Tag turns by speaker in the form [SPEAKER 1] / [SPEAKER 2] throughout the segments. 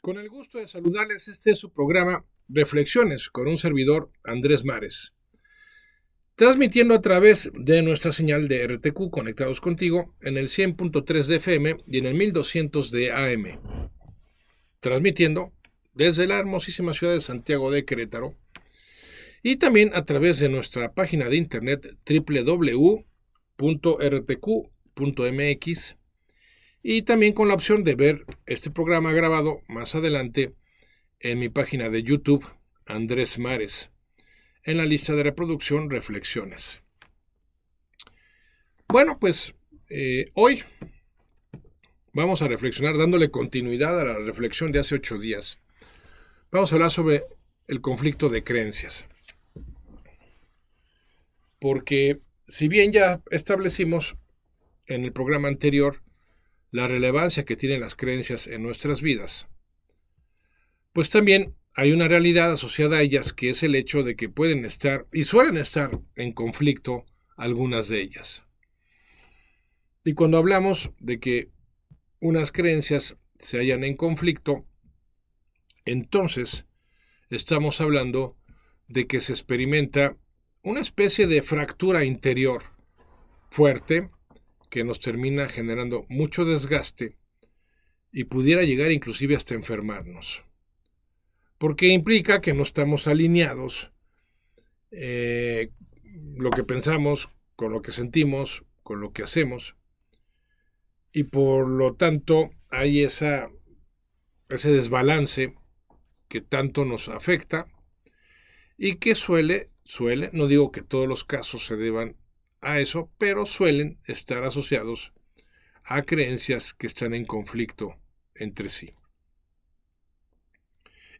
[SPEAKER 1] Con el gusto de saludarles, este es su programa Reflexiones con un servidor, Andrés Mares, transmitiendo a través de nuestra señal de RTQ conectados contigo en el 100.3 de FM y en el 1200 de AM, transmitiendo desde la hermosísima ciudad de Santiago de Querétaro y también a través de nuestra página de internet www.rtq.mx y también con la opción de ver este programa grabado más adelante en mi página de YouTube, Andrés Mares, en la lista de reproducción Reflexiones. Bueno, pues hoy vamos a reflexionar dándole continuidad a la reflexión de hace 8 días. Vamos a hablar sobre el conflicto de creencias. Porque si bien ya establecimos en el programa anterior la relevancia que tienen las creencias en nuestras vidas, pues también hay una realidad asociada a ellas, que es el hecho de que pueden estar y suelen estar en conflicto algunas de ellas. Y cuando hablamos de que unas creencias se hallan en conflicto, entonces estamos hablando de que se experimenta una especie de fractura interior fuerte que nos termina generando mucho desgaste y pudiera llegar inclusive hasta enfermarnos. Porque implica que no estamos alineados lo que pensamos con lo que sentimos, con lo que hacemos, y por lo tanto hay ese desbalance que tanto nos afecta y que suele, no digo que todos los casos se deban a eso, pero suelen estar asociados a creencias que están en conflicto entre sí.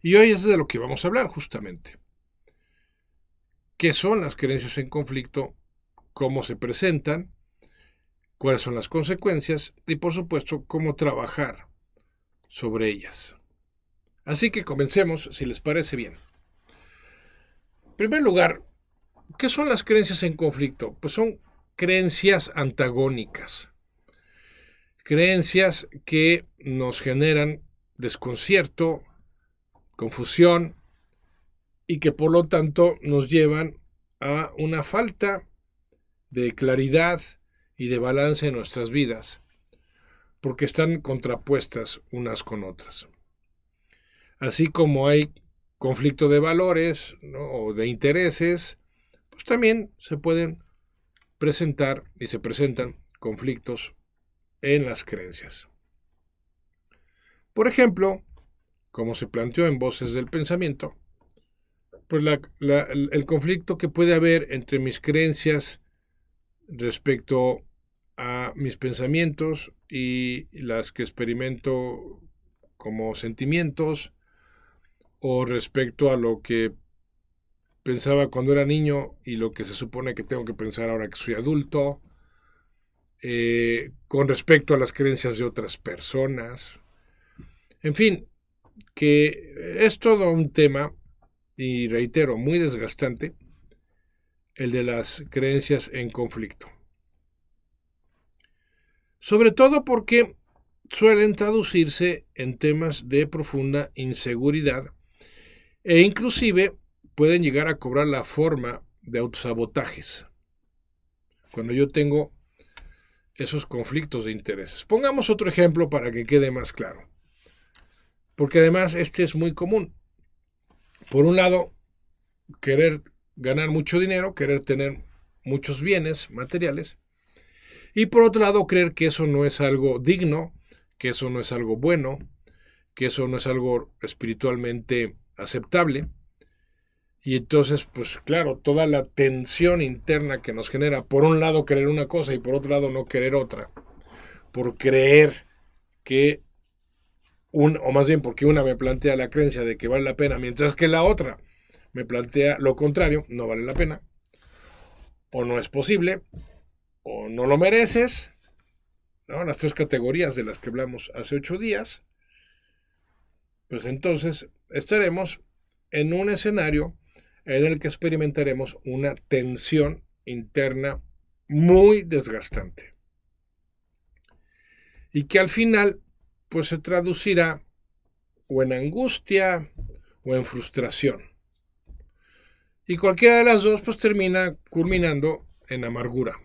[SPEAKER 1] Y hoy es de lo que vamos a hablar justamente. ¿Qué son las creencias en conflicto? ¿Cómo se presentan? ¿Cuáles son las consecuencias? Y por supuesto, cómo trabajar sobre ellas. Así que comencemos, si les parece bien. En primer lugar, ¿qué son las creencias en conflicto? Pues son creencias antagónicas. Creencias que nos generan desconcierto, confusión y que por lo tanto nos llevan a una falta de claridad y de balance en nuestras vidas, porque están contrapuestas unas con otras. Así como hay conflicto de valores, ¿no?, o de intereses, pues también se pueden presentar y se presentan conflictos en las creencias. Por ejemplo, como se planteó en Voces del Pensamiento, pues el conflicto que puede haber entre mis creencias respecto a mis pensamientos y las que experimento como sentimientos, o respecto a lo que pensaba cuando era niño y lo que se supone que tengo que pensar ahora que soy adulto, con respecto a las creencias de otras personas. En fin, que es todo un tema, y reitero, muy desgastante, el de las creencias en conflicto. Sobre todo porque suelen traducirse en temas de profunda inseguridad e inclusive pueden llegar a cobrar la forma de autosabotajes cuando yo tengo esos conflictos de intereses. Pongamos otro ejemplo para que quede más claro, porque además este es muy común. Por un lado, querer ganar mucho dinero, querer tener muchos bienes materiales, y por otro lado, creer que eso no es algo digno, que eso no es algo bueno, que eso no es algo espiritualmente aceptable. Y entonces, pues claro, toda la tensión interna que nos genera, por un lado querer una cosa y por otro lado no querer otra, por creer que o más bien porque una me plantea la creencia de que vale la pena, mientras que la otra me plantea lo contrario, no vale la pena, o no es posible, o no lo mereces, ¿no? Las 3 categorías de las que hablamos hace 8 días, pues entonces estaremos en un escenario en el que experimentaremos una tensión interna muy desgastante y que al final pues se traducirá o en angustia o en frustración. Y cualquiera de las dos pues termina culminando en amargura.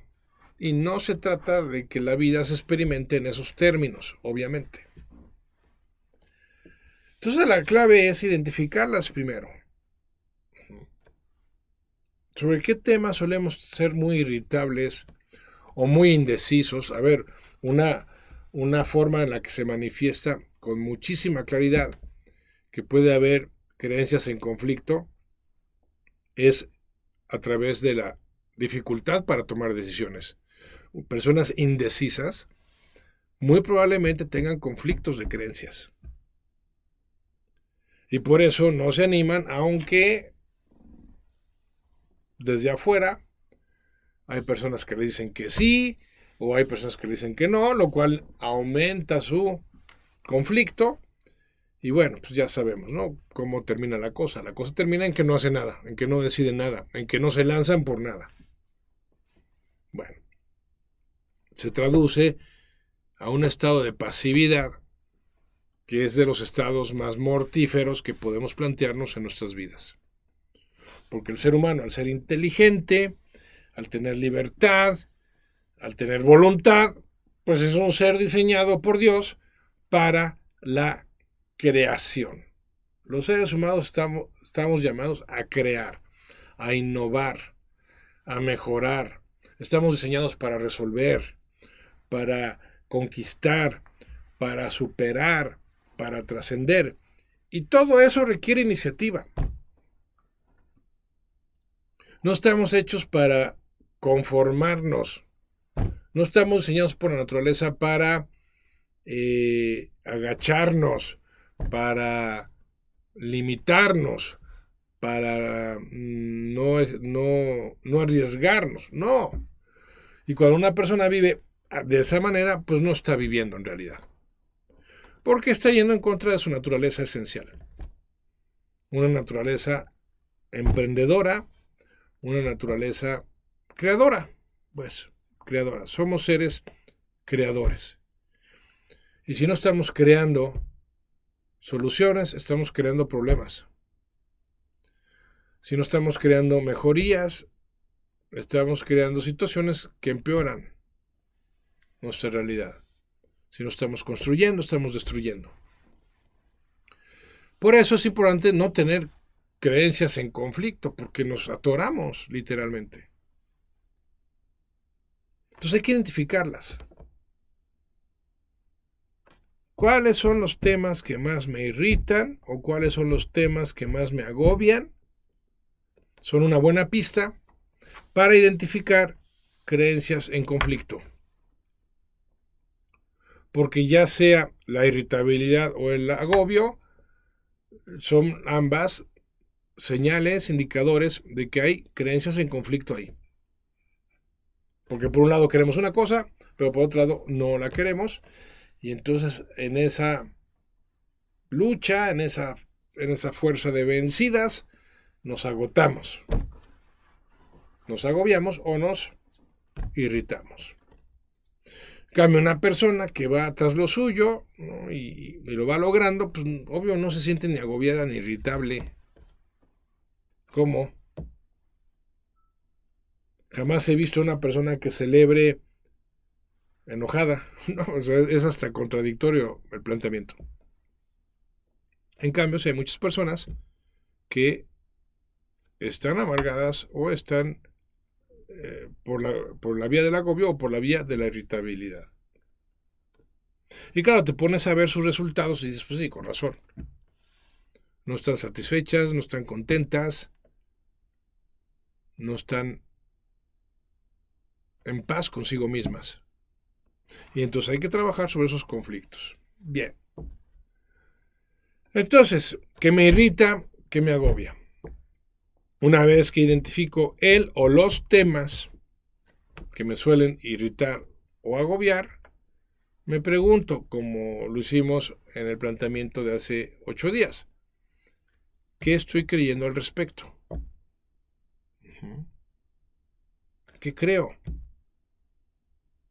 [SPEAKER 1] Y no se trata de que la vida se experimente en esos términos, obviamente. Entonces la clave es identificarlas primero. ¿Sobre qué temas solemos ser muy irritables o muy indecisos? A ver, una forma en la que se manifiesta con muchísima claridad que puede haber creencias en conflicto es a través de la dificultad para tomar decisiones. Personas indecisas muy probablemente tengan conflictos de creencias. Y por eso no se animan, aunque desde afuera hay personas que le dicen que sí, o hay personas que le dicen que no, lo cual aumenta su conflicto. Y bueno, pues ya sabemos, ¿no? Cómo termina la cosa. La cosa termina en que no hace nada, en que no decide nada, en que no se lanzan por nada. Bueno, se traduce a un estado de pasividad que es de los estados más mortíferos que podemos plantearnos en nuestras vidas. Porque el ser humano, al ser inteligente, al tener libertad, al tener voluntad, pues es un ser diseñado por Dios para la creación. Los seres humanos estamos llamados a crear, a innovar, a mejorar. Estamos diseñados para resolver, para conquistar, para superar, para trascender. Y todo eso requiere iniciativa. No estamos hechos para conformarnos. No estamos diseñados por la naturaleza para agacharnos, para limitarnos, para no arriesgarnos. No. Y cuando una persona vive de esa manera, pues no está viviendo en realidad. Porque está yendo en contra de su naturaleza esencial. Una naturaleza emprendedora, una naturaleza creadora. Pues, creadora. Somos seres creadores. Y si no estamos creando soluciones, estamos creando problemas. Si no estamos creando mejorías, estamos creando situaciones que empeoran nuestra realidad. Si no estamos construyendo, estamos destruyendo. Por eso es importante no tener creencias en conflicto, porque nos atoramos literalmente. Entonces hay que identificarlas. ¿Cuáles son los temas que más me irritan o cuáles son los temas que más me agobian? Son una buena pista para identificar creencias en conflicto. Porque ya sea la irritabilidad o el agobio, son ambas señales, indicadores de que hay creencias en conflicto ahí. Porque por un lado queremos una cosa, pero por otro lado no la queremos. Y entonces en esa lucha, en esa fuerza de vencidas, nos agotamos. Nos agobiamos o nos irritamos. En cambio, una persona que va tras lo suyo, ¿no? y lo va logrando, pues obvio no se siente ni agobiada ni irritable. ¿Cómo? Jamás he visto a una persona que celebre enojada, ¿no? O sea, es hasta contradictorio el planteamiento. En cambio, sí hay muchas personas que están amargadas o están por la vía del agobio o por la vía de la irritabilidad. Y claro, te pones a ver sus resultados y dices, pues sí, con razón. No están satisfechas, no están contentas, no están en paz consigo mismas. Y entonces hay que trabajar sobre esos conflictos. Bien. Entonces, ¿qué me irrita? ¿Qué me agobia? Una vez que identifico el o los temas que me suelen irritar o agobiar, me pregunto, como lo hicimos en el planteamiento de hace 8 días, ¿qué estoy creyendo al respecto? ¿Qué creo?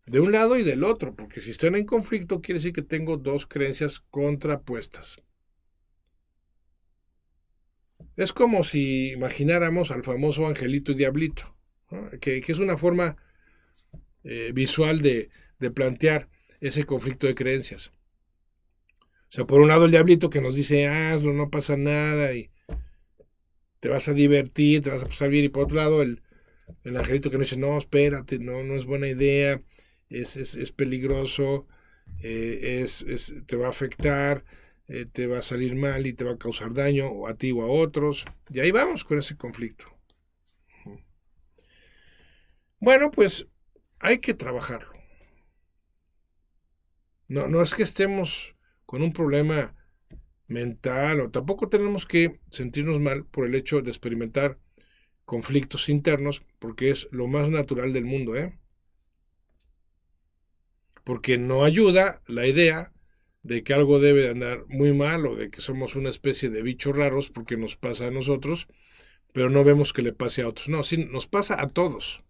[SPEAKER 1] De un lado y del otro, porque si están en conflicto quiere decir que tengo dos creencias contrapuestas. Es como si imagináramos al famoso angelito y diablito, ¿no? Que es una forma visual de plantear ese conflicto de creencias. O sea, por un lado el diablito que nos dice, hazlo, no pasa nada, y te vas a divertir, te vas a pasar bien, y por otro lado el angelito que nos dice, no, espérate, no es buena idea, es peligroso, te va a afectar, te va a salir mal y te va a causar daño o a ti o a otros. Y ahí vamos con ese conflicto. Bueno, pues hay que trabajarlo. No es que estemos con un problema mental o tampoco tenemos que sentirnos mal por el hecho de experimentar conflictos internos porque es lo más natural del mundo, ¿eh? Porque no ayuda la idea de que algo debe de andar muy mal o de que somos una especie de bichos raros porque nos pasa a nosotros, pero no vemos que le pase a otros. No, sí, nos pasa a todos.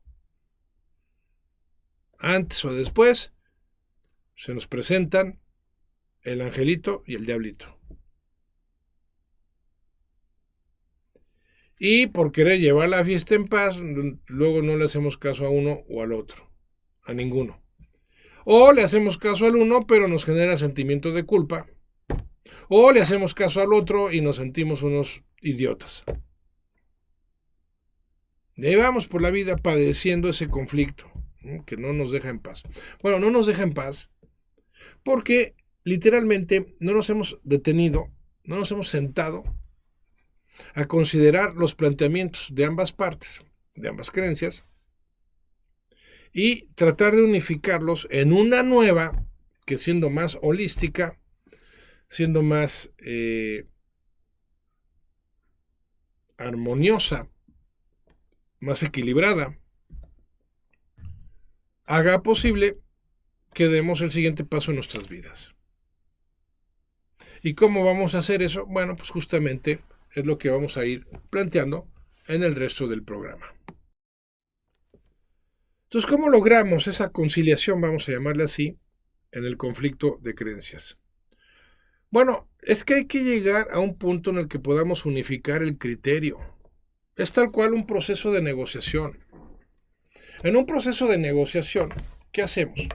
[SPEAKER 1] Antes o después se nos presentan el angelito y el diablito. Y por querer llevar la fiesta en paz, luego no le hacemos caso a uno o al otro, a ninguno. O le hacemos caso al uno, pero nos genera sentimiento de culpa. O le hacemos caso al otro y nos sentimos unos idiotas. Y ahí vamos por la vida padeciendo ese conflicto, ¿no? Que no nos deja en paz. Bueno, no nos deja en paz porque literalmente no nos hemos detenido, no nos hemos sentado a considerar los planteamientos de ambas partes, de ambas creencias, y tratar de unificarlos en una nueva que siendo más holística, siendo más armoniosa, más equilibrada, haga posible que demos el siguiente paso en nuestras vidas. ¿Y cómo vamos a hacer eso? Bueno, pues justamente es lo que vamos a ir planteando en el resto del programa. Entonces, ¿cómo logramos esa conciliación, vamos a llamarle así, en el conflicto de creencias? Bueno, es que hay que llegar a un punto en el que podamos unificar el criterio. Es tal cual un proceso de negociación. En un proceso de negociación, ¿qué hacemos?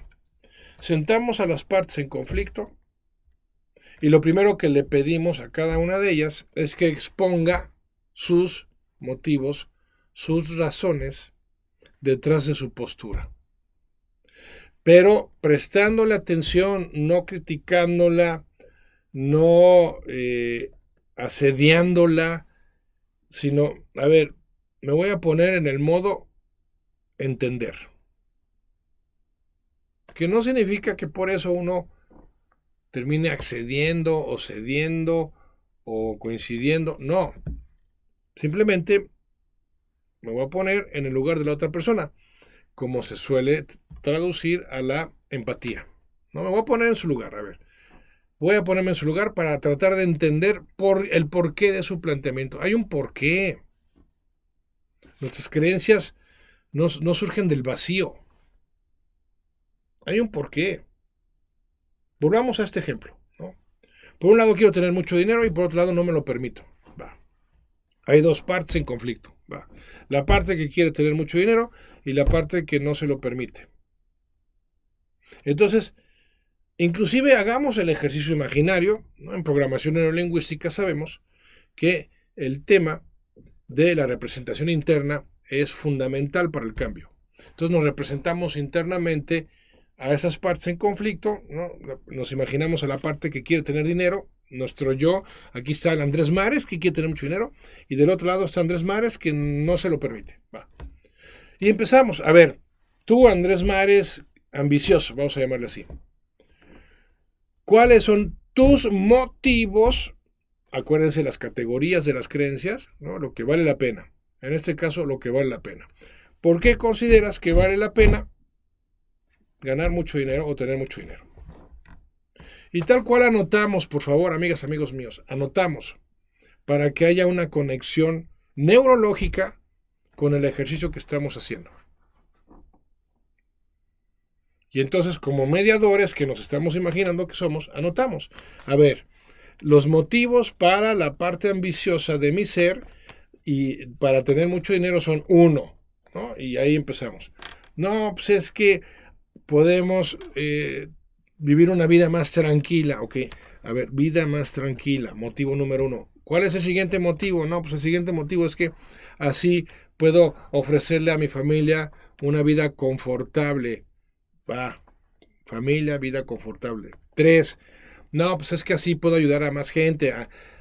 [SPEAKER 1] Sentamos a las partes en conflicto y lo primero que le pedimos a cada una de ellas es que exponga sus motivos, sus razones detrás de su postura. Pero prestándole atención, no criticándola, no asediándola, sino, a ver, me voy a poner en el modo entender. Que no significa que por eso uno termine accediendo o cediendo o coincidiendo. No. Simplemente me voy a poner en el lugar de la otra persona, como se suele traducir a la empatía. No me voy a poner en su lugar, a ver. Voy a ponerme en su lugar para tratar de entender el porqué de su planteamiento. Hay un porqué. Nuestras creencias no surgen del vacío. Hay un porqué. Volvamos a este ejemplo, ¿no? Por un lado quiero tener mucho dinero y por otro lado no me lo permito. Va. Hay dos partes en conflicto. Va. La parte que quiere tener mucho dinero y la parte que no se lo permite. Entonces, inclusive hagamos el ejercicio imaginario, ¿no? En programación neurolingüística sabemos que el tema de la representación interna es fundamental para el cambio. Entonces nos representamos internamente a esas partes en conflicto, ¿no? Nos imaginamos a la parte que quiere tener dinero, nuestro yo, aquí está el Andrés Mares que quiere tener mucho dinero, y del otro lado está Andrés Mares que no se lo permite. Va. Y empezamos, a ver, tú Andrés Mares, ambicioso, vamos a llamarle así. ¿Cuáles son tus motivos? Acuérdense las categorías de las creencias, ¿no? Lo que vale la pena. En este caso, lo que vale la pena. ¿Por qué consideras que vale la pena ganar mucho dinero o tener mucho dinero? Y tal cual anotamos, por favor, amigas, amigos míos, anotamos para que haya una conexión neurológica con el ejercicio que estamos haciendo. Y entonces, como mediadores que nos estamos imaginando que somos, anotamos. A ver, los motivos para la parte ambiciosa de mi ser y para tener mucho dinero son 1, ¿no? Y ahí empezamos. No, pues es que podemos vivir una vida más tranquila. Ok, a ver, vida más tranquila, motivo número 1. ¿Cuál es el siguiente motivo? No, pues el siguiente motivo es que así puedo ofrecerle a mi familia una vida confortable. Va, familia, vida confortable. 3, no, pues es que así puedo ayudar a más gente.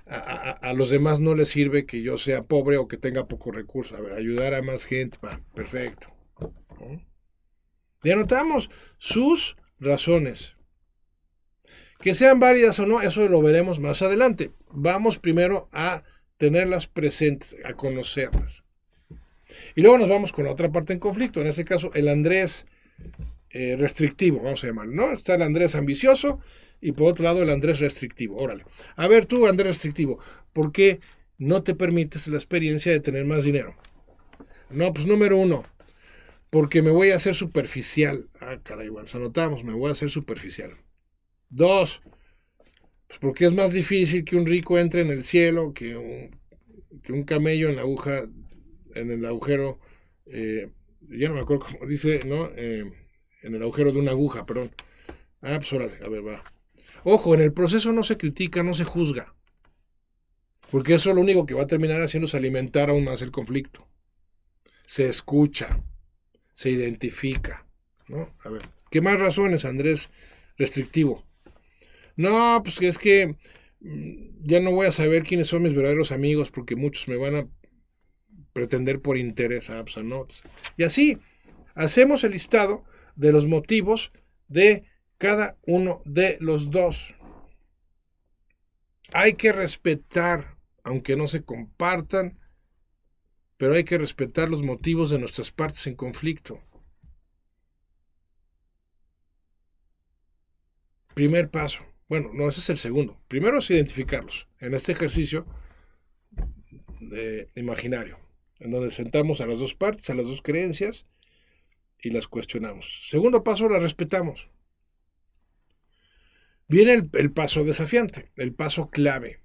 [SPEAKER 1] A los demás no les sirve que yo sea pobre o que tenga pocos recursos. A ver, ayudar a más gente. Va, perfecto. ¿No? Y anotamos sus razones. Que sean válidas o no, eso lo veremos más adelante. Vamos primero a tenerlas presentes, a conocerlas. Y luego nos vamos con la otra parte en conflicto. En este caso, el Andrés restrictivo, vamos a llamarlo, ¿no? Está el Andrés ambicioso y por otro lado el Andrés restrictivo. Órale. A ver tú, Andrés restrictivo, ¿por qué no te permites la experiencia de tener más dinero? No, pues número 1, porque me voy a hacer superficial. Ah, caray, bueno, anotamos, me voy a hacer superficial. 2, pues porque es más difícil que un rico entre en el cielo que un camello en la aguja, en el agujero, ya no me acuerdo cómo dice, ¿no? En el agujero de una aguja, perdón. Ah, pues órale, a ver, va. Ojo, en el proceso no se critica, no se juzga. Porque eso lo único que va a terminar haciendo es alimentar aún más el conflicto. Se escucha, se identifica, ¿no? A ver, ¿qué más razones, Andrés restrictivo? No, pues es que ya no voy a saber quiénes son mis verdaderos amigos porque muchos me van a pretender por interés. Ah, pues no. Y así, hacemos el listado de los motivos de cada uno de los dos. Hay que respetar, aunque no se compartan, pero hay que respetar los motivos de nuestras partes en conflicto. Primer paso. Bueno, no, ese es el segundo. Primero es identificarlos en este ejercicio imaginario, en donde sentamos a las dos partes, a las dos creencias y las cuestionamos. Segundo paso, las respetamos. Viene el paso desafiante, el paso clave.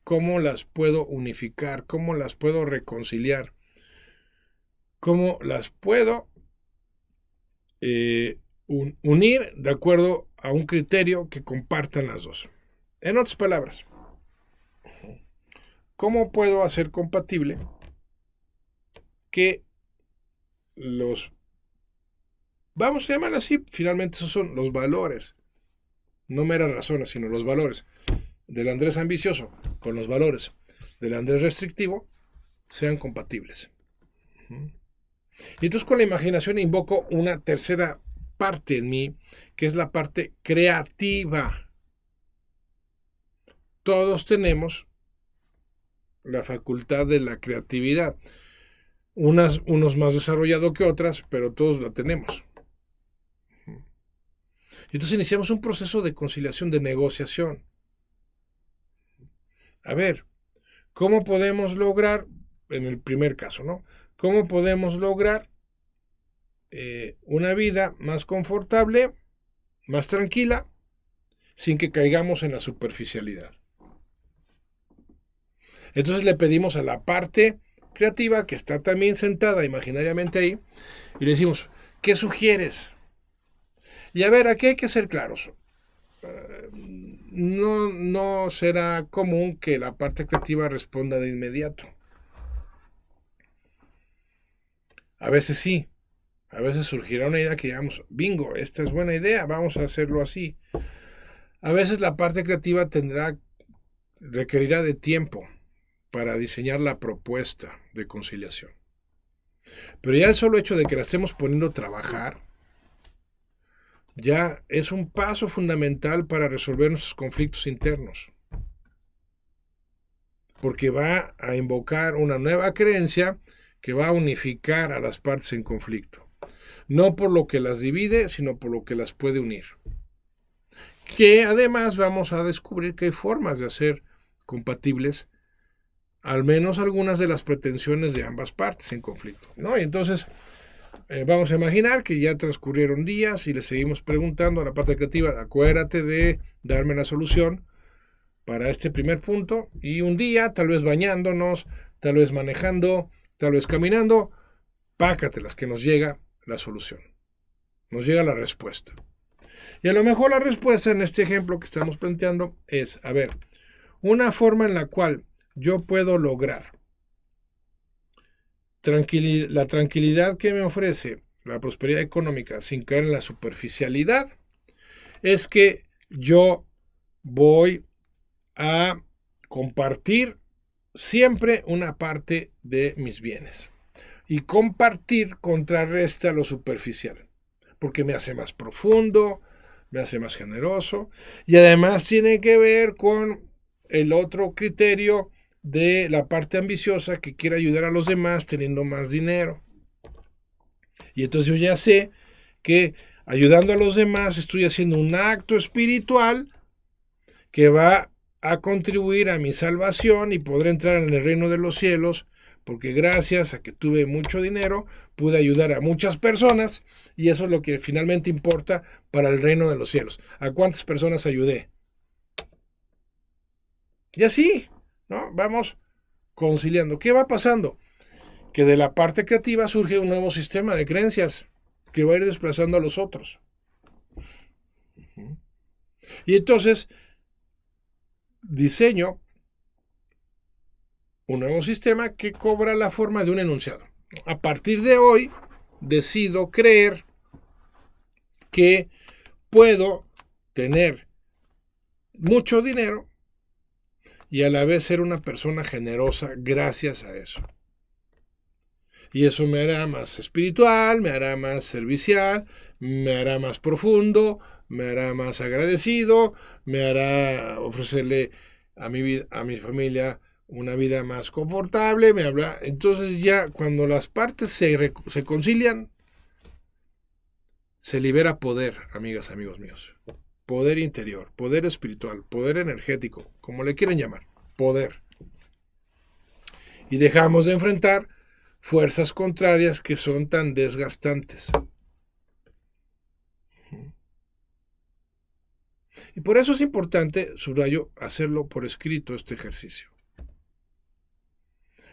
[SPEAKER 1] ¿Cómo las puedo unificar? ¿Cómo las puedo reconciliar? ¿Cómo las puedo unir de acuerdo a un criterio que compartan las dos? En otras palabras, ¿cómo puedo hacer compatible que vamos a llamar así, finalmente esos son los valores, no meras razones, sino los valores del Andrés ambicioso con los valores del Andrés restrictivo sean compatibles? Y entonces con la imaginación invoco una tercera parte en mí, que es la parte creativa. Todos tenemos la facultad de la creatividad. Unos más desarrollado que otras, pero todos la tenemos. Entonces iniciamos un proceso de conciliación, de negociación. A ver, ¿cómo podemos lograr, en el primer caso, ¿no? ¿Cómo podemos lograr una vida más confortable, más tranquila, sin que caigamos en la superficialidad? Entonces le pedimos a la parte creativa, que está también sentada imaginariamente ahí, y le decimos, ¿qué sugieres? Y a ver, aquí hay que ser claros. No será común que la parte creativa responda de inmediato. A veces sí. A veces surgirá una idea que digamos, bingo, esta es buena idea, vamos a hacerlo así. A veces la parte creativa requerirá de tiempo para diseñar la propuesta de conciliación. Pero ya el solo hecho de que la estemos poniendo a trabajar ya es un paso fundamental para resolver nuestros conflictos internos. Porque va a invocar una nueva creencia que va a unificar a las partes en conflicto. No por lo que las divide, sino por lo que las puede unir. Que además vamos a descubrir que hay formas de hacer compatibles al menos algunas de las pretensiones de ambas partes en conflicto, ¿no? Y entonces vamos a imaginar que ya transcurrieron días y le seguimos preguntando a la parte creativa, acuérdate de darme la solución para este primer punto, y un día, tal vez bañándonos, tal vez manejando, tal vez caminando, pácatelas que nos llega la solución, nos llega la respuesta. Y a lo mejor la respuesta en este ejemplo que estamos planteando es, a ver, una forma en la cual yo puedo lograr la tranquilidad que me ofrece la prosperidad económica sin caer en la superficialidad, es que yo voy a compartir siempre una parte de mis bienes. Y compartir contrarresta lo superficial, porque me hace más profundo, me hace más generoso, y además tiene que ver con el otro criterio de la parte ambiciosa que quiere ayudar a los demás teniendo más dinero. Y entonces yo ya sé que ayudando a los demás estoy haciendo un acto espiritual que va a contribuir a mi salvación y podré entrar en el reino de los cielos, porque gracias a que tuve mucho dinero pude ayudar a muchas personas, y eso es lo que finalmente importa para el reino de los cielos. ¿A cuántas personas ayudé? Y así, ¿no? Vamos conciliando. ¿Qué va pasando? Que de la parte creativa surge un nuevo sistema de creencias que va a ir desplazando a los otros. Y entonces diseño un nuevo sistema que cobra la forma de un enunciado. A partir de hoy, decido creer que puedo tener mucho dinero y a la vez ser una persona generosa gracias a eso. Y eso me hará más espiritual, me hará más servicial, me hará más profundo, me hará más agradecido, me hará ofrecerle a mi familia una vida más confortable, me habla. Entonces ya cuando las partes se concilian, se libera poder, amigas, amigos míos. Poder interior, poder espiritual, poder energético, como le quieren llamar, poder. Y dejamos de enfrentar fuerzas contrarias que son tan desgastantes. Y por eso es importante, subrayo, hacerlo por escrito este ejercicio.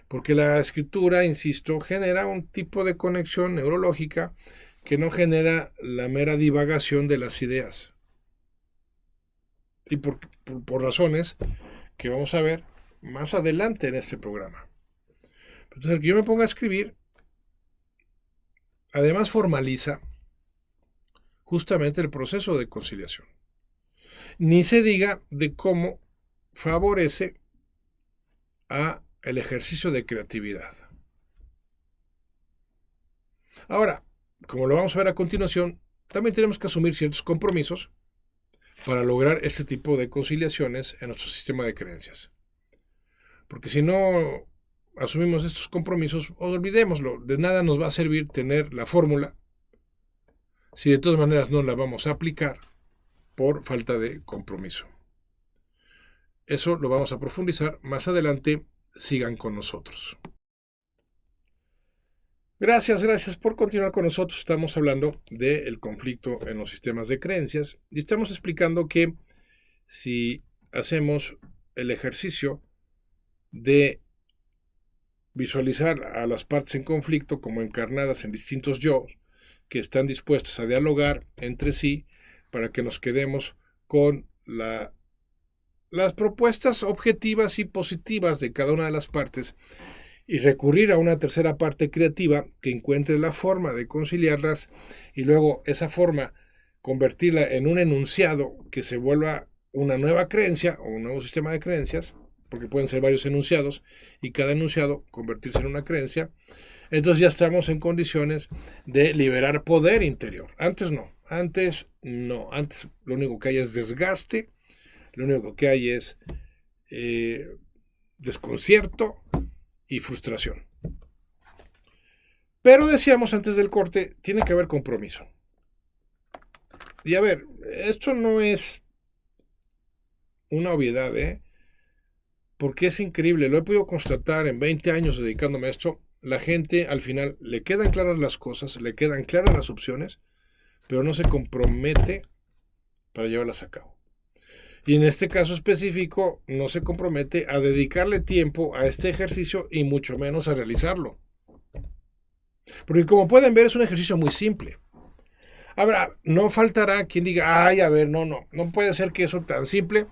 [SPEAKER 1] Porque la escritura, insisto, genera un tipo de conexión neurológica que no genera la mera divagación de las ideas. Y por razones que vamos a ver más adelante en este programa. Entonces, el que yo me ponga a escribir, además formaliza justamente el proceso de conciliación. Ni se diga de cómo favorece a el ejercicio de creatividad. Ahora, como lo vamos a ver a continuación, también tenemos que asumir ciertos compromisos para lograr este tipo de conciliaciones en nuestro sistema de creencias. Porque si no asumimos estos compromisos, olvidémoslo, de nada nos va a servir tener la fórmula si de todas maneras no la vamos a aplicar por falta de compromiso. Eso lo vamos a profundizar más adelante. Sigan con nosotros. Gracias por continuar con nosotros. Estamos hablando del conflicto en los sistemas de creencias y estamos explicando que si hacemos el ejercicio de visualizar a las partes en conflicto como encarnadas en distintos yo que están dispuestas a dialogar entre sí para que nos quedemos con las propuestas objetivas y positivas de cada una de las partes y recurrir a una tercera parte creativa que encuentre la forma de conciliarlas y luego esa forma convertirla en un enunciado que se vuelva una nueva creencia o un nuevo sistema de creencias, porque pueden ser varios enunciados y cada enunciado convertirse en una creencia. Entonces ya estamos en condiciones de liberar poder interior. Antes lo único que hay es desgaste, lo único que hay es desconcierto y frustración. Pero decíamos antes del corte, tiene que haber compromiso. Y a ver, esto no es una obviedad, porque es increíble, lo he podido constatar en 20 años dedicándome a esto. La gente al final le quedan claras las cosas, le quedan claras las opciones, pero no se compromete para llevarlas a cabo. Y en este caso específico no se compromete a dedicarle tiempo a este ejercicio y mucho menos a realizarlo. Porque como pueden ver es un ejercicio muy simple. Ahora, no faltará quien diga, ay, a ver, no puede ser que eso tan simple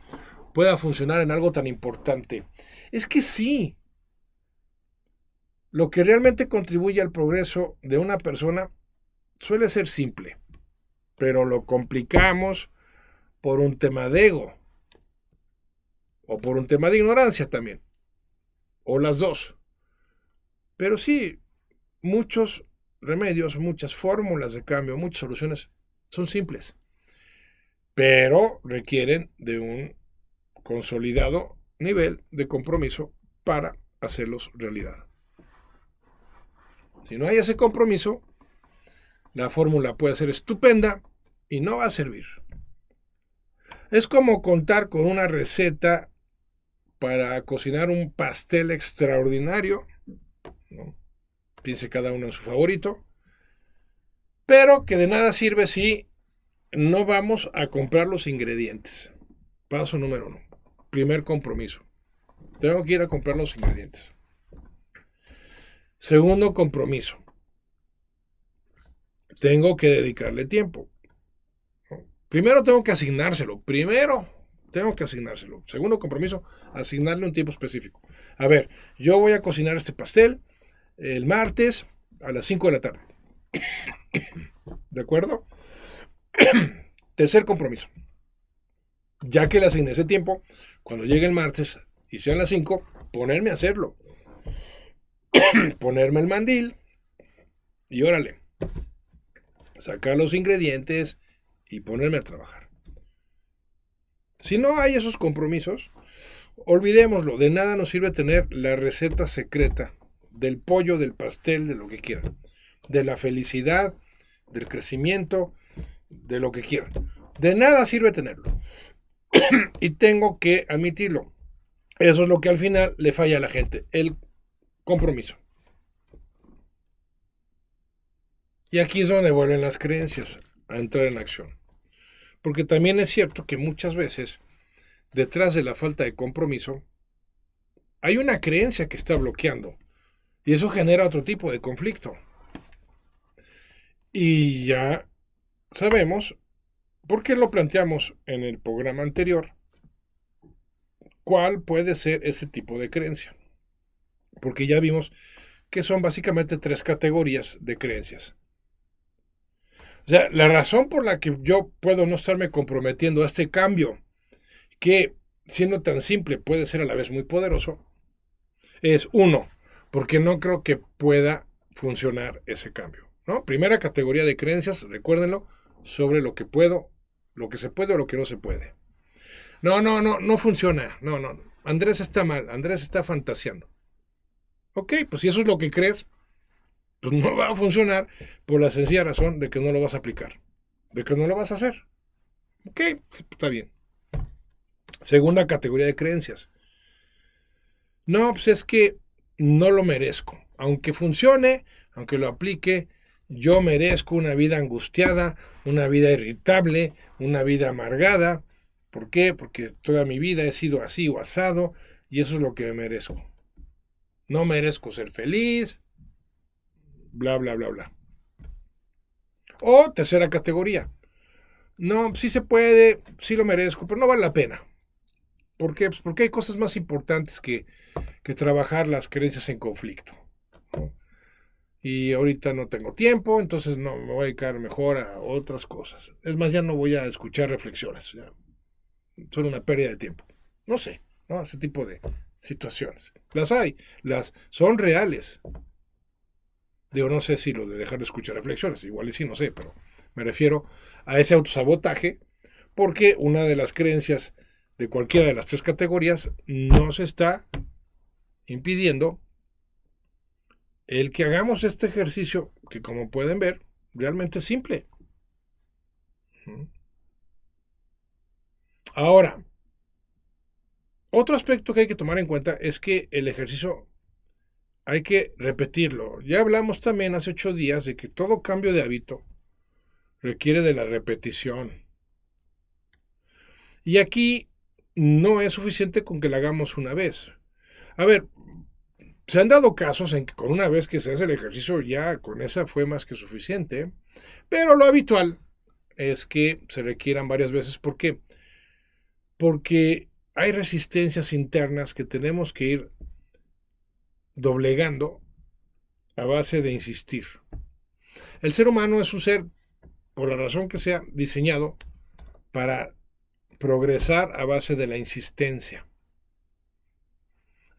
[SPEAKER 1] pueda funcionar en algo tan importante. Es que sí, lo que realmente contribuye al progreso de una persona suele ser simple, pero lo complicamos por un tema de ego o por un tema de ignorancia también, o las dos. Pero sí, muchos remedios, muchas fórmulas de cambio, muchas soluciones son simples, pero requieren de un consolidado nivel de compromiso para hacerlos realidad. Si no hay ese compromiso, la fórmula puede ser estupenda y no va a servir. Es como contar con una receta para cocinar un pastel extraordinario, ¿no? Piense cada uno en su favorito, pero que de nada sirve si no vamos a comprar los ingredientes. Paso número 1. Primer compromiso. Tengo que ir a comprar los ingredientes. Segundo compromiso. Tengo que dedicarle tiempo. Primero tengo que asignárselo. Segundo compromiso, asignarle un tiempo específico. A ver, yo voy a cocinar este pastel el martes a las 5 de la tarde. ¿De acuerdo? Tercer compromiso. Ya que le asigné ese tiempo, cuando llegue el martes y sean las 5, ponerme a hacerlo. Ponerme el mandil y órale. Sacar los ingredientes y ponerme a trabajar. Si no hay esos compromisos, olvidémoslo. De nada nos sirve tener la receta secreta del pollo, del pastel, de lo que quieran. De la felicidad, del crecimiento, de lo que quieran. De nada sirve tenerlo. Y tengo que admitirlo. Eso es lo que al final le falla a la gente. El compromiso. Y aquí es donde vuelven las creencias a entrar en acción. Porque también es cierto que muchas veces, detrás de la falta de compromiso, hay una creencia que está bloqueando. Y eso genera otro tipo de conflicto. Y ya sabemos, porque lo planteamos en el programa anterior, cuál puede ser ese tipo de creencia. Porque ya vimos que son básicamente 3 categorías de creencias. O sea, la razón por la que yo puedo no estarme comprometiendo a este cambio, que siendo tan simple puede ser a la vez muy poderoso, es 1, porque no creo que pueda funcionar ese cambio, ¿no? Primera categoría de creencias, recuérdenlo, sobre lo que puedo, lo que se puede o lo que no se puede. No funciona. No. Andrés está mal, Andrés está fantaseando. Ok, pues si eso es lo que crees, pues no va a funcionar por la sencilla razón de que no lo vas a aplicar, de que no lo vas a hacer. Ok, está bien. Segunda categoría de creencias. No, pues es que no lo merezco. Aunque funcione, aunque lo aplique, yo merezco una vida angustiada, una vida irritable, una vida amargada. ¿Por qué? Porque toda mi vida he sido así o asado y eso es lo que merezco. No merezco ser feliz, bla, bla, bla, bla. O tercera categoría. No, sí se puede, sí lo merezco, pero no vale la pena. ¿Por qué? Pues porque hay cosas más importantes que trabajar las creencias en conflicto, ¿no? Y ahorita no tengo tiempo, entonces no me voy a dedicar mejor a otras cosas. Es más, ya no voy a escuchar reflexiones. Ya. Son una pérdida de tiempo. No sé, ¿no? Ese tipo de situaciones. Las hay, las son reales. Digo, no sé si lo de dejar de escuchar reflexiones, igual y sí, no sé, pero me refiero a ese autosabotaje, porque una de las creencias de cualquiera de las 3 categorías nos está impidiendo el que hagamos este ejercicio que, como pueden ver, realmente es simple. Ahora, otro aspecto que hay que tomar en cuenta es que el ejercicio hay que repetirlo. Ya hablamos también hace 8 días de que todo cambio de hábito requiere de la repetición. Y aquí no es suficiente con que la hagamos una vez. A ver, se han dado casos en que con una vez que se hace el ejercicio ya con esa fue más que suficiente, pero lo habitual es que se requieran varias veces. ¿Por qué? Porque hay resistencias internas que tenemos que ir doblegando a base de insistir. El ser humano es un ser, por la razón que sea, diseñado para progresar a base de la insistencia,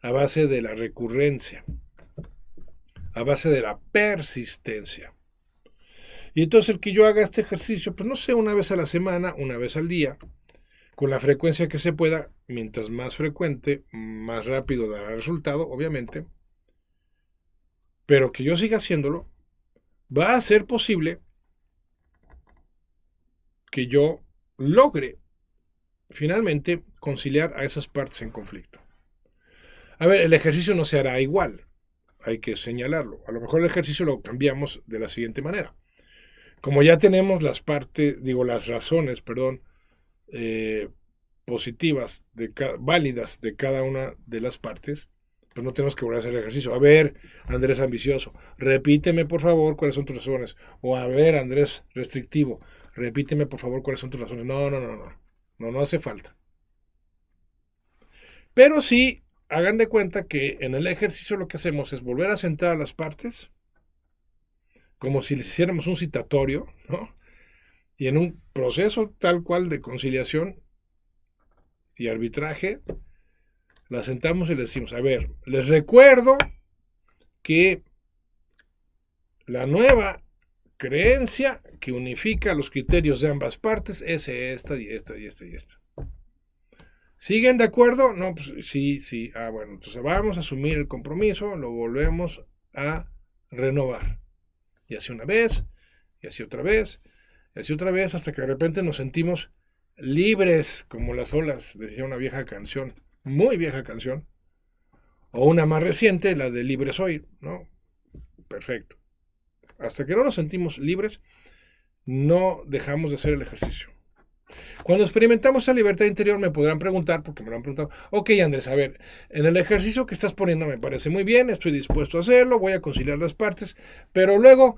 [SPEAKER 1] a base de la recurrencia, a base de la persistencia. Y entonces el que yo haga este ejercicio, pues no sé, una vez a la semana, una vez al día, con la frecuencia que se pueda, mientras más frecuente, más rápido dará resultado, obviamente, pero que yo siga haciéndolo, va a ser posible que yo logre finalmente conciliar a esas partes en conflicto. A ver, el ejercicio no se hará igual, hay que señalarlo. A lo mejor el ejercicio lo cambiamos de la siguiente manera. Como ya tenemos las partes, las razones, perdón, positivas, válidas de cada una de las partes, pues no tenemos que volver a hacer el ejercicio. A ver, Andrés ambicioso, repíteme por favor cuáles son tus razones. O a ver, Andrés restrictivo, repíteme por favor cuáles son tus razones. No hace falta. Pero sí, hagan de cuenta que en el ejercicio lo que hacemos es volver a sentar a las partes, como si les hiciéramos un citatorio, ¿no? Y en un proceso tal cual de conciliación y arbitraje, la sentamos y le decimos, a ver, les recuerdo que la nueva creencia que unifica los criterios de ambas partes es esta y esta y esta y esta. ¿Siguen de acuerdo? No, pues sí. Ah, bueno, entonces vamos a asumir el compromiso, lo volvemos a renovar. Y así una vez, y así otra vez, y así otra vez, hasta que de repente nos sentimos libres como las olas, decía una vieja canción, muy vieja canción, o una más reciente, la de Libre Soy, ¿no? Perfecto. Hasta que no nos sentimos libres, no dejamos de hacer el ejercicio. Cuando experimentamos esa libertad interior me podrán preguntar, porque me lo han preguntado, ok Andrés, a ver, en el ejercicio que estás poniendo me parece muy bien, estoy dispuesto a hacerlo, voy a conciliar las partes, pero luego,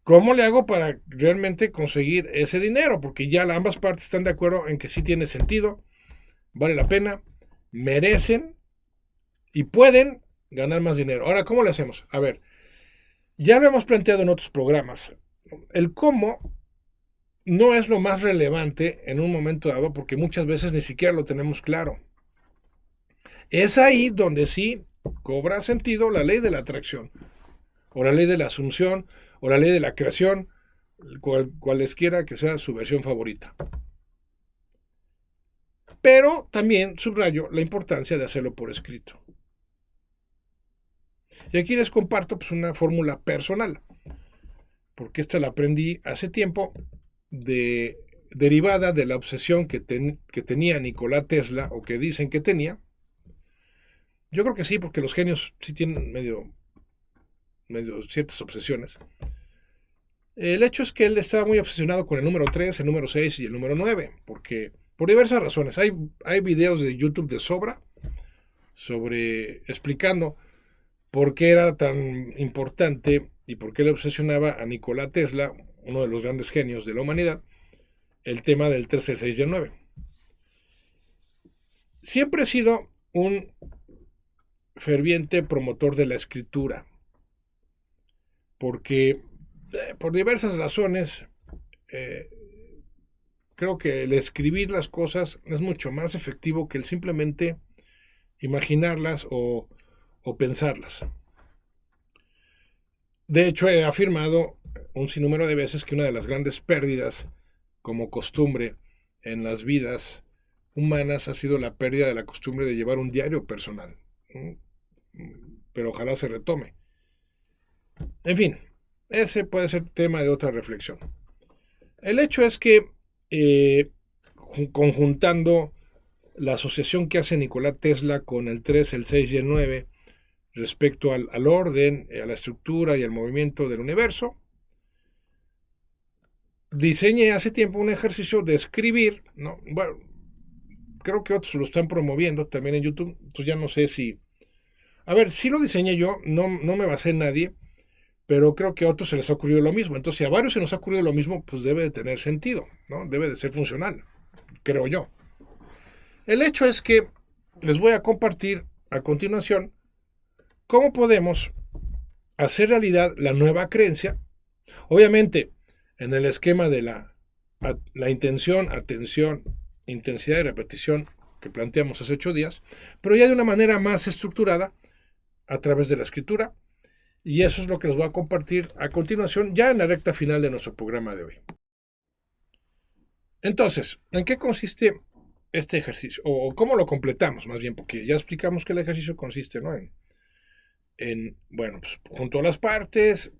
[SPEAKER 1] ¿cómo le hago para realmente conseguir ese dinero? Porque ya ambas partes están de acuerdo en que sí tiene sentido, vale la pena, merecen y pueden ganar más dinero. Ahora, ¿cómo le hacemos? A ver, ya lo hemos planteado en otros programas. El cómo no es lo más relevante en un momento dado porque muchas veces ni siquiera lo tenemos claro. Es ahí donde sí cobra sentido la ley de la atracción, o la ley de la asunción, o la ley de la creación, cualesquiera que sea su versión favorita. Pero también subrayo la importancia de hacerlo por escrito. Y aquí les comparto pues, una fórmula personal, porque esta la aprendí hace tiempo, derivada de la obsesión que tenía Nikola Tesla, o que dicen que tenía. Yo creo que sí, porque los genios sí tienen medio ciertas obsesiones. El hecho es que él estaba muy obsesionado con el número 3, el número 6 y el número 9, porque por diversas razones. Hay videos de YouTube de sobra explicando por qué era tan importante y por qué le obsesionaba a Nikola Tesla, uno de los grandes genios de la humanidad, el tema del 3, el 6 y el 9. Siempre he sido un ferviente promotor de la escritura, porque por diversas razones creo que el escribir las cosas es mucho más efectivo que el simplemente imaginarlas o pensarlas. De hecho, he afirmado un sinnúmero de veces que una de las grandes pérdidas como costumbre en las vidas humanas ha sido la pérdida de la costumbre de llevar un diario personal. Pero ojalá se retome. En fin, ese puede ser tema de otra reflexión. El hecho es que conjuntando la asociación que hace Nikola Tesla con el 3, el 6 y el 9 respecto al orden, a la estructura y al movimiento del universo, diseñé hace tiempo un ejercicio de escribir, ¿no? Bueno, creo que otros lo están promoviendo también en YouTube, entonces ya no sé si... A ver, sí lo diseñé yo, no me basé en nadie, pero creo que a otros se les ha ocurrido lo mismo. Entonces, si a varios se nos ha ocurrido lo mismo, pues debe de tener sentido, ¿no? Debe de ser funcional, creo yo. El hecho es que les voy a compartir a continuación cómo podemos hacer realidad la nueva creencia. Obviamente, en el esquema de la intención, atención, intensidad y repetición que planteamos hace 8 días, pero ya de una manera más estructurada a través de la escritura. Y eso es lo que les voy a compartir a continuación, ya en la recta final de nuestro programa de hoy. Entonces, ¿en qué consiste este ejercicio? O cómo lo completamos, más bien, porque ya explicamos que el ejercicio consiste, ¿no? Bueno, pues junto a las partes,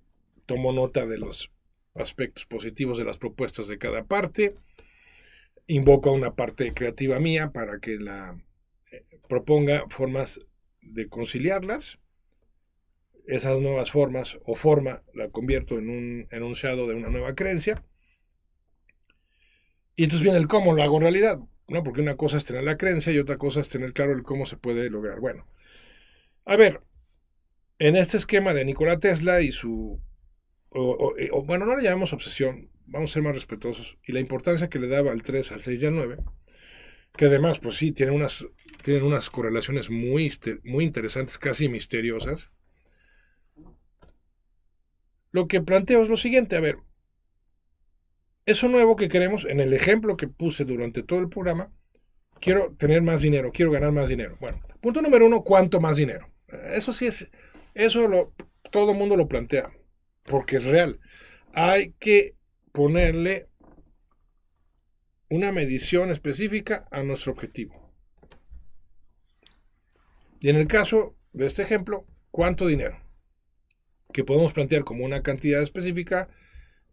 [SPEAKER 1] tomo nota de los aspectos positivos de las propuestas de cada parte, invoco a una parte creativa mía para que la proponga formas de conciliarlas. Esas nuevas formas o forma la convierto en un enunciado de una nueva creencia. Y entonces viene el cómo lo hago en realidad, ¿no? Porque una cosa es tener la creencia y otra cosa es tener claro el cómo se puede lograr. Bueno, a ver, en este esquema de Nikola Tesla y su... bueno, no le llamemos obsesión, vamos a ser más respetuosos, y la importancia que le daba al 3, al 6 y al 9, que además, pues sí, tienen unas correlaciones muy interesantes, casi misteriosas. Lo que planteo es lo siguiente, a ver, eso nuevo que queremos, en el ejemplo que puse durante todo el programa, quiero tener más dinero, quiero ganar más dinero. Bueno, punto número 1, ¿cuánto más dinero? Eso sí es, todo el mundo lo plantea, porque es real. Hay que ponerle una medición específica a nuestro objetivo. Y en el caso de este ejemplo, ¿cuánto dinero? Que podemos plantear como una cantidad específica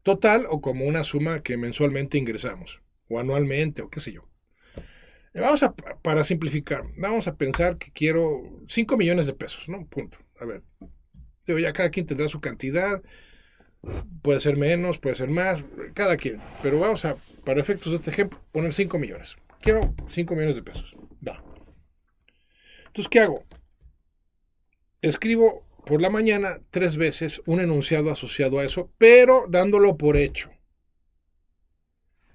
[SPEAKER 1] total o como una suma que mensualmente ingresamos, o anualmente, o qué sé yo. Para simplificar, vamos a pensar que quiero 5 millones de pesos, ¿no? Punto. A ver, ya cada quien tendrá su cantidad, puede ser menos, puede ser más, cada quien. Pero vamos a, para efectos de este ejemplo, poner 5 millones. Quiero 5 millones de pesos. Va. Entonces, ¿qué hago? Escribo por la mañana 3 veces un enunciado asociado a eso, pero dándolo por hecho.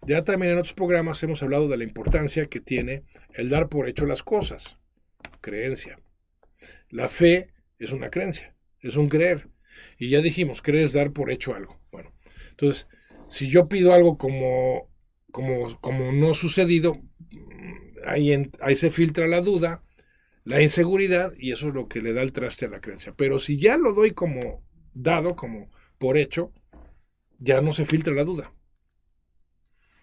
[SPEAKER 1] Ya también en otros programas hemos hablado de la importancia que tiene el dar por hecho las cosas. Creencia. La fe es una creencia, es un creer. Y ya dijimos, creer es dar por hecho algo. Bueno, entonces, si yo pido algo como no sucedido, ahí se filtra la duda, la inseguridad, y eso es lo que le da el traste a la creencia. Pero si ya lo doy como dado, como por hecho, ya no se filtra la duda.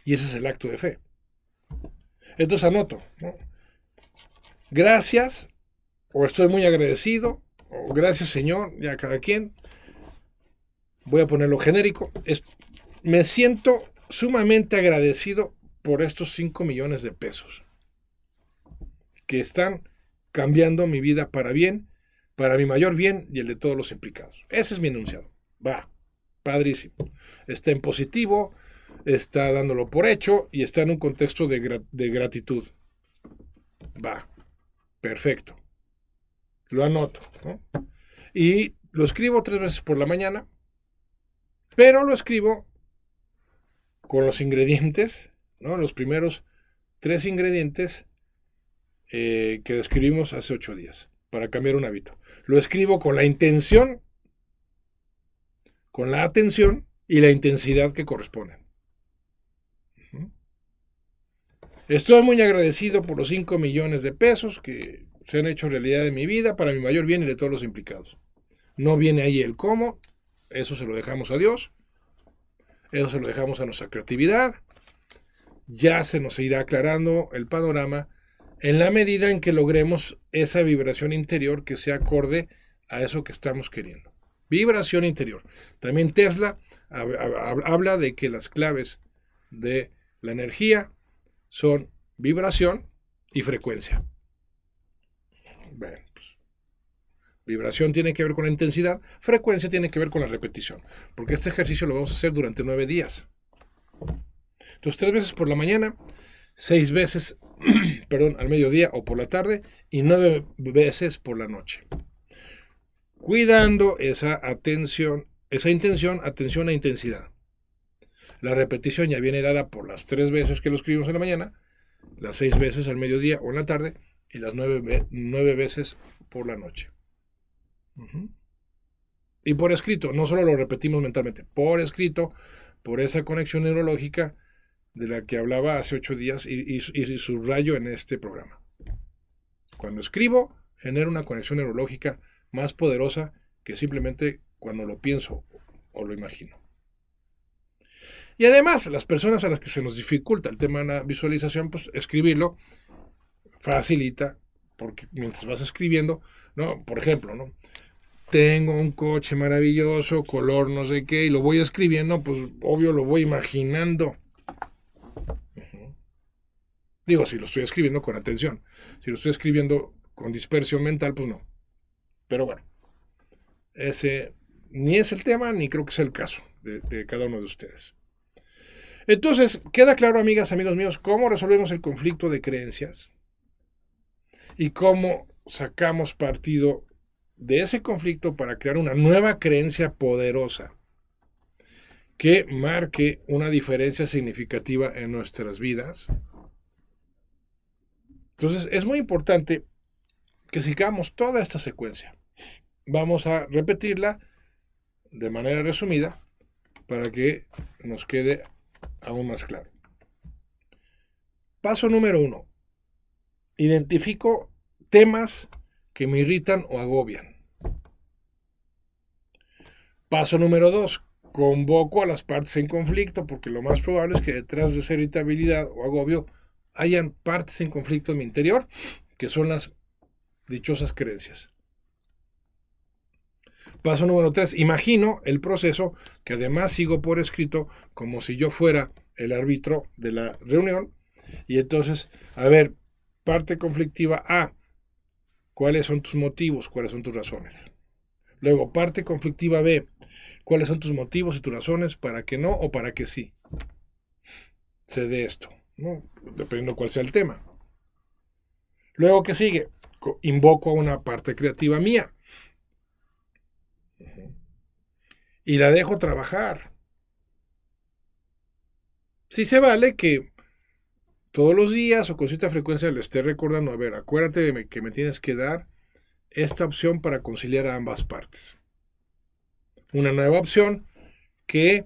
[SPEAKER 1] Y ese es el acto de fe. Entonces anoto, ¿no? Gracias, o estoy muy agradecido, o gracias Señor, ya cada quien. Voy a ponerlo genérico. Me siento sumamente agradecido por estos 5 millones de pesos que están cambiando mi vida para bien, para mi mayor bien y el de todos los implicados. Ese es mi enunciado. Va, padrísimo. Está en positivo, está dándolo por hecho y está en un contexto de gratitud. Va, perfecto. Lo anoto, ¿no? Y lo escribo 3 veces por la mañana, pero lo escribo con los ingredientes, ¿no? Los primeros 3 ingredientes que describimos hace 8 días para cambiar un hábito. Lo escribo con la intención, con la atención y la intensidad que corresponden. Estoy muy agradecido por los 5 millones de pesos que se han hecho realidad en mi vida para mi mayor bien y de todos los implicados. No viene ahí el cómo, eso se lo dejamos a Dios, eso se lo dejamos a nuestra creatividad. Ya se nos irá aclarando el panorama en la medida en que logremos esa vibración interior que sea acorde a eso que estamos queriendo. Vibración interior. También Tesla habla de que las claves de la energía son vibración y frecuencia. Bueno, pues, vibración tiene que ver con la intensidad, frecuencia tiene que ver con la repetición, porque este ejercicio lo vamos a hacer durante 9 días. Entonces, 3 veces por la mañana, 6 veces, al mediodía o por la tarde y 9 veces por la noche. Cuidando esa intención, atención e intensidad. La repetición ya viene dada por las 3 veces que lo escribimos en la mañana, las 6 veces al mediodía o en la tarde y las 9 veces por la noche. Uh-huh. Y por escrito, no solo lo repetimos mentalmente, por escrito, por esa conexión neurológica de la que hablaba hace 8 días y subrayo en este programa. Cuando escribo, genero una conexión neurológica más poderosa que simplemente cuando lo pienso o lo imagino. Y además, las personas a las que se nos dificulta el tema de la visualización, pues escribirlo facilita, porque mientras vas escribiendo, ¿no? Por ejemplo, ¿no? Tengo un coche maravilloso, color no sé qué, y lo voy escribiendo, pues obvio lo voy imaginando. Uh-huh. Digo, si lo estoy escribiendo con atención. Si lo estoy escribiendo con dispersión mental, pues no. Pero bueno, ese ni es el tema, ni creo que sea el caso de cada uno de ustedes. Entonces, queda claro, amigas, amigos míos, cómo resolvemos el conflicto de creencias y cómo sacamos partido de ese conflicto para crear una nueva creencia poderosa que marque una diferencia significativa en nuestras vidas. Entonces, es muy importante que sigamos toda esta secuencia. Vamos a repetirla de manera resumida para que nos quede aún más claro. Paso número 1. Identifico temas que me irritan o agobian. Paso número 2. Convoco a las partes en conflicto porque lo más probable es que detrás de esa irritabilidad o agobio hayan partes en conflicto en mi interior que son las dichosas creencias. Paso número 3. Imagino el proceso que además sigo por escrito como si yo fuera el árbitro de la reunión. Y entonces, a ver, parte conflictiva A. ¿Cuáles son tus motivos? ¿Cuáles son tus razones? Luego, parte conflictiva B. ¿Cuáles son tus motivos y tus razones para que no o para que sí se dé esto? ¿No? Dependiendo cuál sea el tema. Luego, ¿qué sigue? Invoco a una parte creativa mía. Y la dejo trabajar. Sí se vale que todos los días o con cierta frecuencia le esté recordando, a ver, acuérdate de que me tienes que dar esta opción para conciliar a ambas partes. Una nueva opción que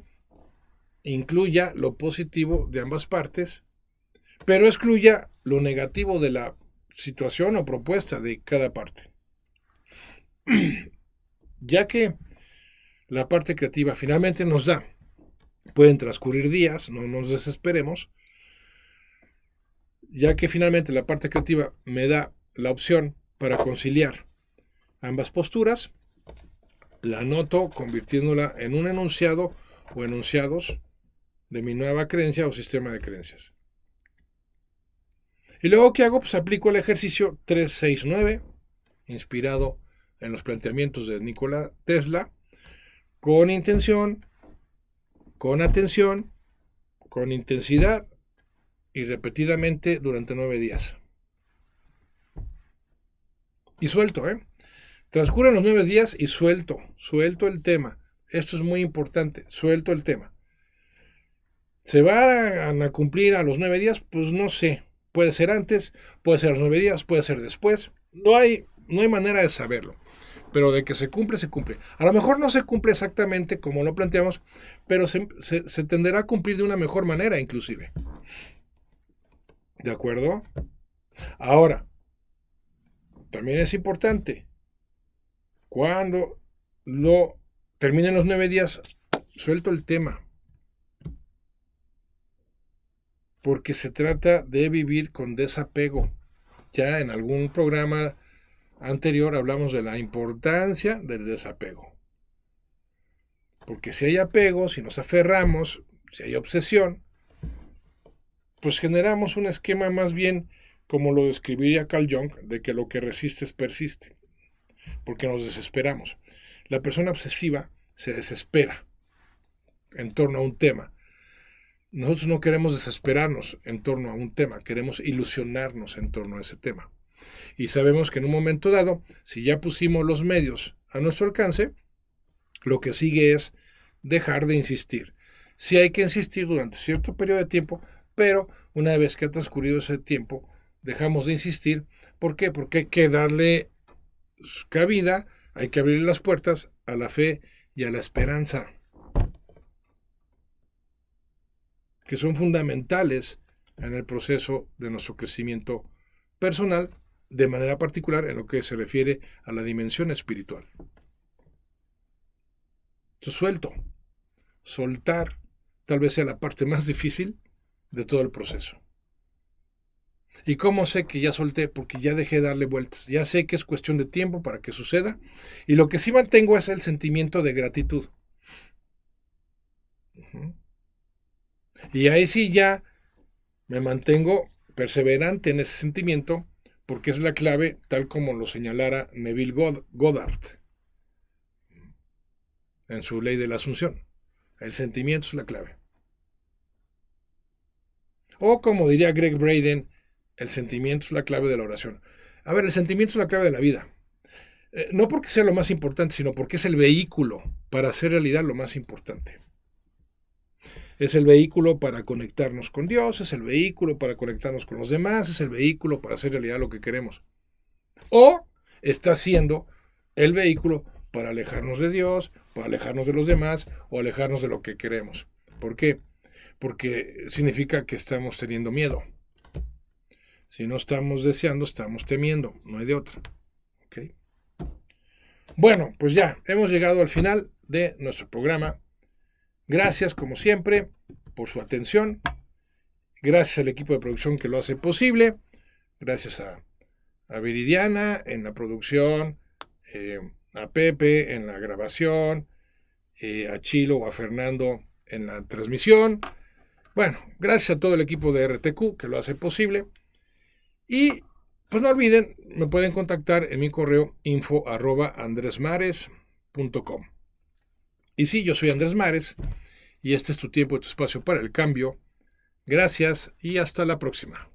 [SPEAKER 1] incluya lo positivo de ambas partes, pero excluya lo negativo de la situación o propuesta de cada parte. Ya que la parte creativa finalmente nos da, pueden transcurrir días, no nos desesperemos, ya que finalmente la parte creativa me da la opción para conciliar ambas posturas, la anoto convirtiéndola en un enunciado o enunciados de mi nueva creencia o sistema de creencias. Y luego, ¿qué hago? Pues aplico el ejercicio 369, inspirado en los planteamientos de Nikola Tesla, con intención, con atención, con intensidad y repetidamente durante 9 días. Y suelto, Transcurren los 9 días y suelto el tema. Esto es muy importante, suelto el tema. ¿Se van a cumplir a los 9 días? Pues no sé. Puede ser antes, puede ser a los 9 días, puede ser después. No hay manera de saberlo. Pero de que se cumple, se cumple. A lo mejor no se cumple exactamente como lo planteamos, pero se tenderá a cumplir de una mejor manera inclusive. ¿De acuerdo? Ahora, también es importante, cuando terminen los 9 días, suelto el tema. Porque se trata de vivir con desapego. Ya en algún programa anterior hablamos de la importancia del desapego. Porque si hay apego, si nos aferramos, si hay obsesión, pues generamos un esquema más bien como lo describiría Carl Jung, de que lo que resistes persiste. Porque nos desesperamos. La persona obsesiva se desespera en torno a un tema. Nosotros no queremos desesperarnos en torno a un tema, queremos ilusionarnos en torno a ese tema. Y sabemos que en un momento dado, si ya pusimos los medios a nuestro alcance, lo que sigue es dejar de insistir. Sí hay que insistir durante cierto periodo de tiempo, pero una vez que ha transcurrido ese tiempo, dejamos de insistir. ¿Por qué? Porque hay que darle cabida, hay que abrir las puertas a la fe y a la esperanza, que son fundamentales en el proceso de nuestro crecimiento personal, de manera particular en lo que se refiere a la dimensión espiritual. Entonces, soltar, tal vez sea la parte más difícil de todo el proceso. ¿Y cómo sé que ya solté? Porque ya dejé de darle vueltas. Ya sé que es cuestión de tiempo para que suceda. Y lo que sí mantengo es el sentimiento de gratitud. Y ahí sí ya me mantengo perseverante en ese sentimiento, porque es la clave, tal como lo señalara Neville Goddard en su ley de la Asunción. El sentimiento es la clave. O como diría Greg Braden, el sentimiento es la clave de la oración. A ver, el sentimiento es la clave de la vida. No porque sea lo más importante, sino porque es el vehículo para hacer realidad lo más importante. Es el vehículo para conectarnos con Dios, es el vehículo para conectarnos con los demás, es el vehículo para hacer realidad lo que queremos. O está siendo el vehículo para alejarnos de Dios, para alejarnos de los demás o alejarnos de lo que queremos. ¿Por qué? Porque significa que estamos teniendo miedo. Si no estamos deseando, estamos temiendo. No hay de otra. ¿Okay? Bueno, pues ya hemos llegado al final de nuestro programa. Gracias, como siempre, por su atención. Gracias al equipo de producción que lo hace posible. Gracias a Viridiana en la producción, a Pepe en la grabación, a Chilo o a Fernando en la transmisión. Bueno, gracias a todo el equipo de RTQ que lo hace posible. Y pues no olviden, me pueden contactar en mi correo info@andresmares.com. Y sí, yo soy Andrés Mares y este es tu tiempo y tu espacio para el cambio. Gracias y hasta la próxima.